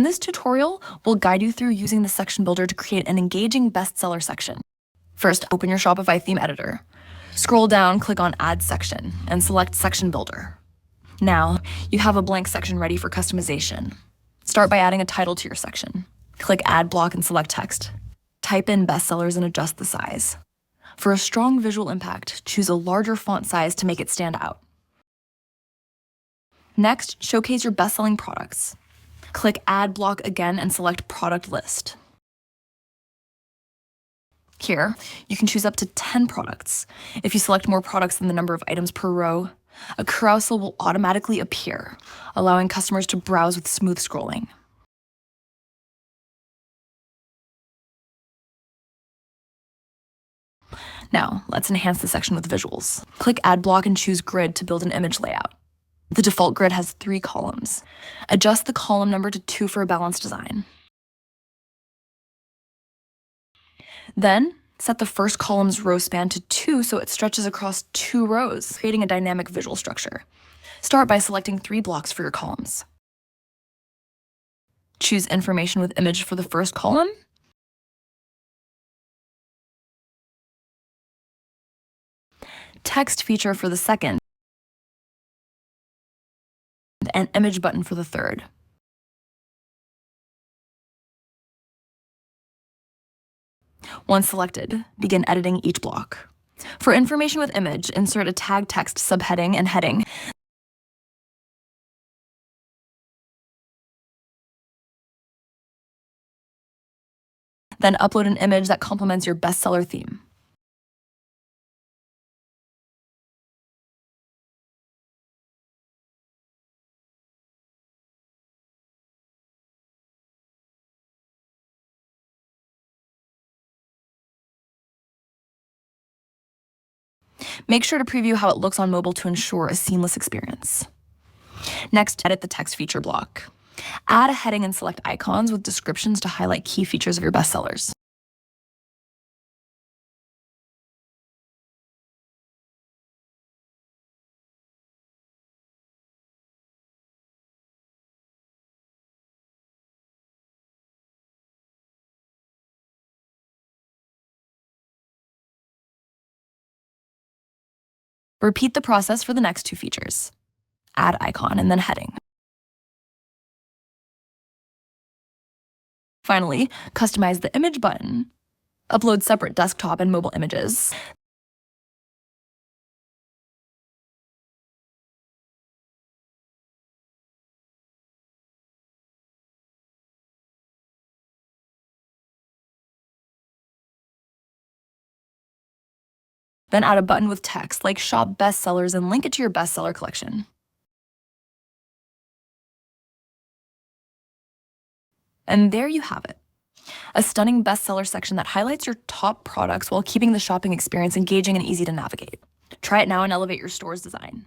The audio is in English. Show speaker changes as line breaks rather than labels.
In this tutorial, we'll guide you through using the section builder to create an engaging bestseller section. First, open your Shopify theme editor. Scroll down, click on Add Section, and select Section Builder. Now, you have a blank section ready for customization. Start by adding a title to your section. Click Add Block and select text. Type in bestsellers and adjust the size. For a strong visual impact, choose a larger font size to make it stand out. Next, showcase your best-selling products. Click Add Block again and select Product List. Here, you can choose up to 10 products. If you select more products than the number of items per row, a carousel will automatically appear, allowing customers to browse with smooth scrolling. Now, let's enhance the section with visuals. Click Add Block and choose Grid to build an image layout. The default grid has 3 columns. Adjust the column number to 2 for a balanced design. Then, set the first column's row span to 2 so it stretches across 2 rows, creating a dynamic visual structure. Start by selecting 3 blocks for your columns. Choose Information with Image for the first column. Text feature for the second, and image button for the third. Once selected, begin editing each block. For Information with Image, insert a tag text subheading and heading. Then upload an image that complements your bestseller theme. Make sure to preview how it looks on mobile to ensure a seamless experience. Next, edit the text feature block. Add a heading and select icons with descriptions to highlight key features of your bestsellers. Repeat the process for the next 2 features. Add icon and then heading. Finally, customize the image button. Upload separate desktop and mobile images. Then add a button with text like Shop Bestsellers and link it to your bestseller collection. And there you have it. A stunning bestseller section that highlights your top products while keeping the shopping experience engaging and easy to navigate. Try it now and elevate your store's design.